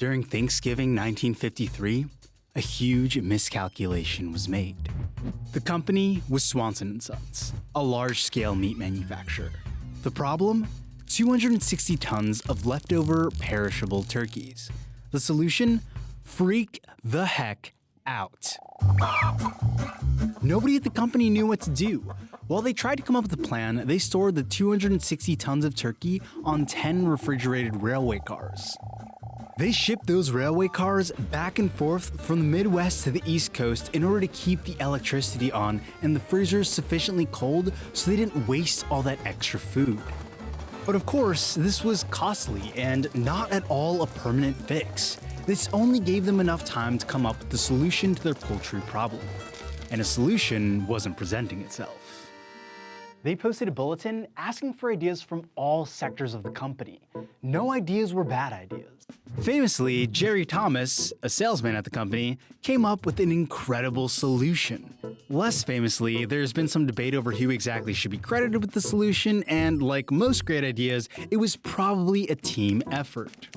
During Thanksgiving 1953, a huge miscalculation was made. The company was Swanson & Sons, a large-scale meat manufacturer. The problem? 260 tons of leftover perishable turkeys. The solution? Freak the heck out. Nobody at the company knew what to do. While they tried to come up with a plan, they stored the 260 tons of turkey on 10 refrigerated railway cars. They shipped those railway cars back and forth from the Midwest to the East Coast in order to keep the electricity on and the freezers sufficiently cold so they didn't waste all that extra food. But of course, this was costly and not at all a permanent fix. This only gave them enough time to come up with the solution to their poultry problem. And a solution wasn't presenting itself. They posted a bulletin asking for ideas from all sectors of the company. No ideas were bad ideas. Famously, Jerry Thomas, a salesman at the company, came up with an incredible solution. Less famously, there's been some debate over who exactly should be credited with the solution, and like most great ideas, it was probably a team effort.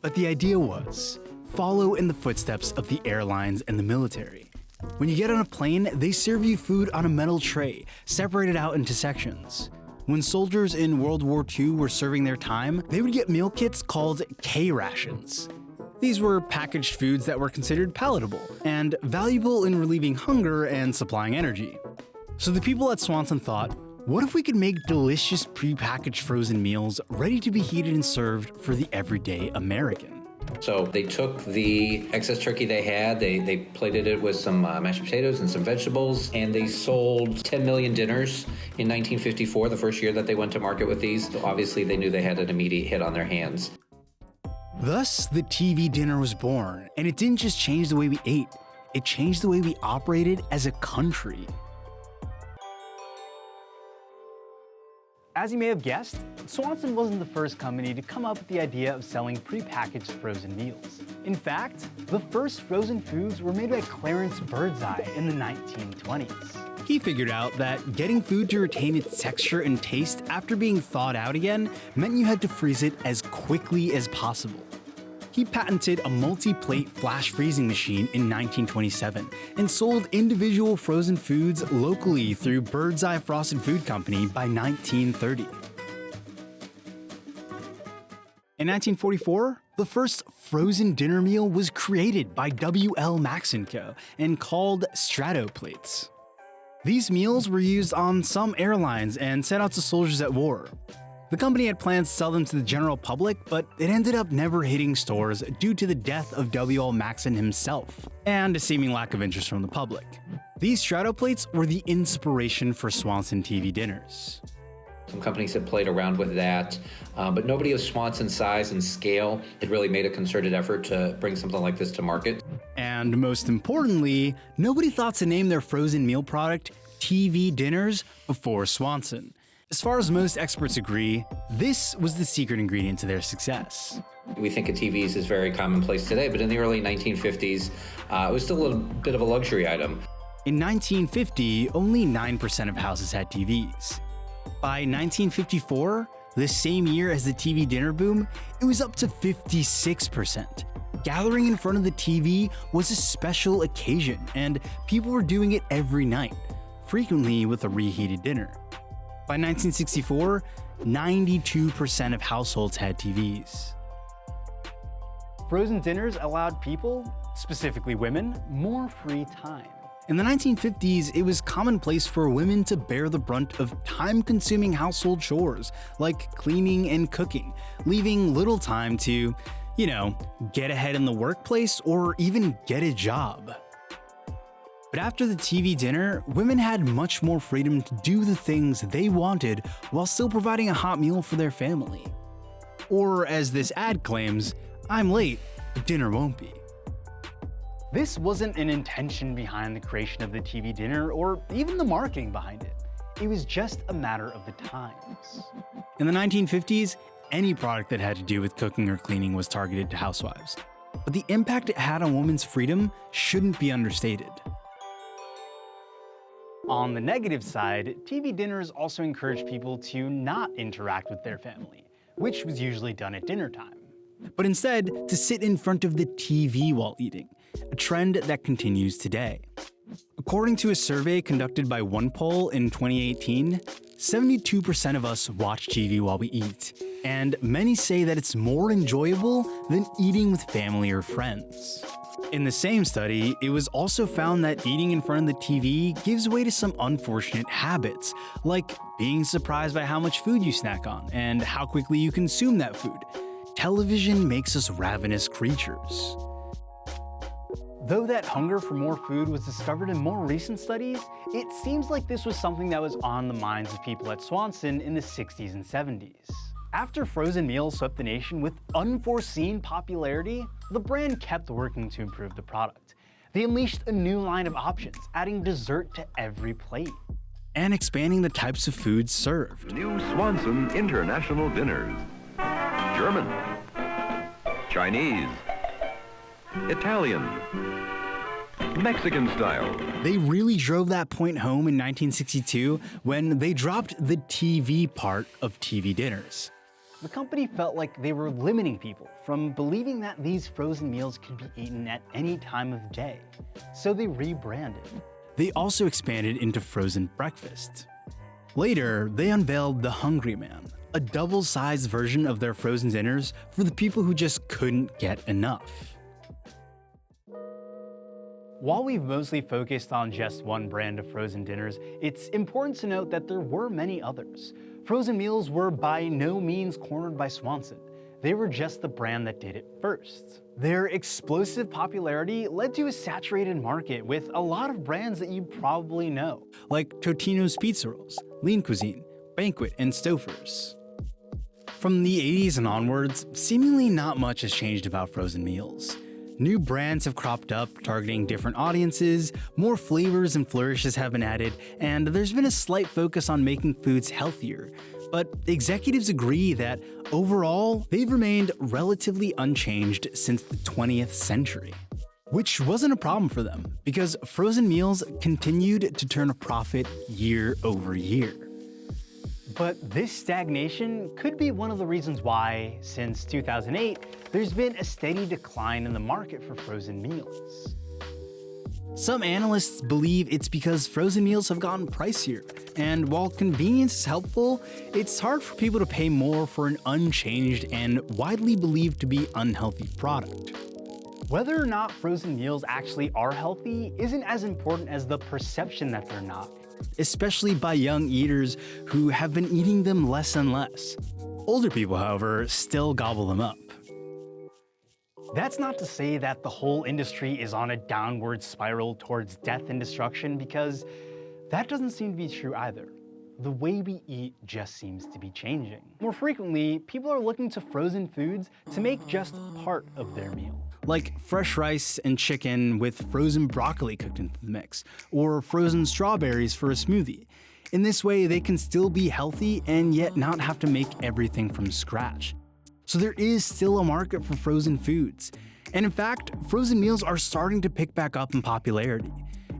But the idea was, follow in the footsteps of the airlines and the military. When you get on a plane, they serve you food on a metal tray, separated out into sections. When soldiers in World War II were serving their time, they would get meal kits called K-rations. These were packaged foods that were considered palatable and valuable in relieving hunger and supplying energy. So the people at Swanson thought, what if we could make delicious pre-packaged frozen meals ready to be heated and served for the everyday American? So they took the excess turkey they had, they plated it with some mashed potatoes and some vegetables, and they sold 10 million dinners in 1954, the first year that they went to market with these. So obviously, they knew they had an immediate hit on their hands. Thus, the TV dinner was born, and it didn't just change the way we ate, it changed the way we operated as a country. As you may have guessed, Swanson wasn't the first company to come up with the idea of selling prepackaged frozen meals. In fact, the first frozen foods were made by Clarence Birdseye in the 1920s. He figured out that getting food to retain its texture and taste after being thawed out again meant you had to freeze it as quickly as possible. He patented a multi-plate flash freezing machine in 1927 and sold individual frozen foods locally through Birdseye Frosted Food Company by 1930. In 1944, the first frozen dinner meal was created by W.L. Max & Co. and called Strato Plates. These meals were used on some airlines and sent out to soldiers at war. The company had plans to sell them to the general public, but it ended up never hitting stores due to the death of W.L. Maxon himself, and a seeming lack of interest from the public. These Strato Plates were the inspiration for Swanson TV dinners. Some companies had played around with that, but nobody of Swanson's size and scale had really made a concerted effort to bring something like this to market. And most importantly, nobody thought to name their frozen meal product TV dinners before Swanson. As far as most experts agree, this was the secret ingredient to their success. We think of TVs as very commonplace today, but in the early 1950s, it was still a bit of a luxury item. In 1950, only 9% of houses had TVs. By 1954, the same year as the TV dinner boom, it was up to 56%. Gathering in front of the TV was a special occasion, and people were doing it every night, frequently with a reheated dinner. By 1964, 92% of households had TVs. Frozen dinners allowed people, specifically women, more free time. In the 1950s, it was commonplace for women to bear the brunt of time-consuming household chores, like cleaning and cooking, leaving little time to, get ahead in the workplace or even get a job. But after the TV dinner, women had much more freedom to do the things they wanted while still providing a hot meal for their family. Or as this ad claims, I'm late, but dinner won't be. This wasn't an intention behind the creation of the TV dinner or even the marketing behind it. It was just a matter of the times. In the 1950s, any product that had to do with cooking or cleaning was targeted to housewives. But the impact it had on women's freedom shouldn't be understated. On the negative side, TV dinners also encouraged people to not interact with their family, which was usually done at dinner time. but instead to sit in front of the TV while eating, a trend that continues today. According to a survey conducted by OnePoll in 2018, 72% of us watch TV while we eat, and many say that it's more enjoyable than eating with family or friends. In the same study, it was also found that eating in front of the TV gives way to some unfortunate habits, like being surprised by how much food you snack on and how quickly you consume that food. Television makes us ravenous creatures. Though that hunger for more food was discovered in more recent studies, it seems like this was something that was on the minds of people at Swanson in the 60s and 70s. After frozen meals swept the nation with unforeseen popularity, the brand kept working to improve the product. They unleashed a new line of options, adding dessert to every plate, and expanding the types of foods served. New Swanson International Dinners. German, Chinese, Italian, Mexican style. They really drove that point home in 1962 when they dropped the TV part of TV dinners. The company felt like they were limiting people from believing that these frozen meals could be eaten at any time of day, so they rebranded. They also expanded into frozen breakfast. Later, they unveiled the Hungry Man, a double-sized version of their frozen dinners for the people who just couldn't get enough. While we've mostly focused on just one brand of frozen dinners, it's important to note that there were many others. Frozen meals were by no means cornered by Swanson. They were just the brand that did it first. Their explosive popularity led to a saturated market with a lot of brands that you probably know, like Totino's Pizza Rolls, Lean Cuisine, Banquet, and Stouffer's. From the 80s and onwards, seemingly not much has changed about frozen meals. New brands have cropped up targeting different audiences, more flavors and flourishes have been added, and there's been a slight focus on making foods healthier. But executives agree that overall, they've remained relatively unchanged since the 20th century. Which wasn't a problem for them, because frozen meals continued to turn a profit year over year. But this stagnation could be one of the reasons why, since 2008, there's been a steady decline in the market for frozen meals. Some analysts believe it's because frozen meals have gotten pricier, and while convenience is helpful, it's hard for people to pay more for an unchanged and widely believed to be unhealthy product. Whether or not frozen meals actually are healthy isn't as important as the perception that they're not, especially by young eaters who have been eating them less and less. Older people, however, still gobble them up. That's not to say that the whole industry is on a downward spiral towards death and destruction, because that doesn't seem to be true either. The way we eat just seems to be changing. More frequently, people are looking to frozen foods to make just part of their meal. Like fresh rice and chicken with frozen broccoli cooked into the mix, or frozen strawberries for a smoothie. In this way, they can still be healthy and yet not have to make everything from scratch. So there is still a market for frozen foods. And in fact, frozen meals are starting to pick back up in popularity.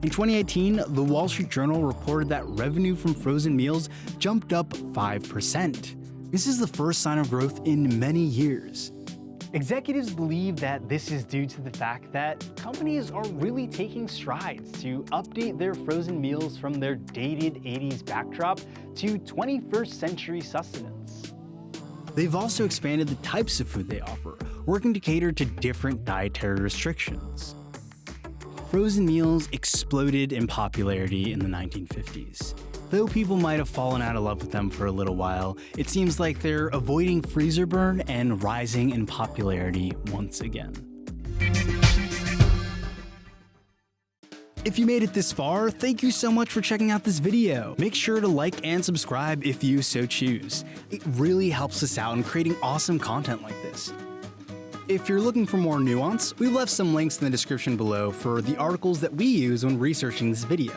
In 2018, the Wall Street Journal reported that revenue from frozen meals jumped up 5%. This is the first sign of growth in many years. Executives believe that this is due to the fact that companies are really taking strides to update their frozen meals from their dated 80s backdrop to 21st century sustenance. They've also expanded the types of food they offer, working to cater to different dietary restrictions. Frozen meals exploded in popularity in the 1950s. Though people might have fallen out of love with them for a little while, it seems like they're avoiding freezer burn and rising in popularity once again. If you made it this far, thank you so much for checking out this video. Make sure to like and subscribe if you so choose. It really helps us out in creating awesome content like this. If you're looking for more nuance, we've left some links in the description below for the articles that we use when researching this video.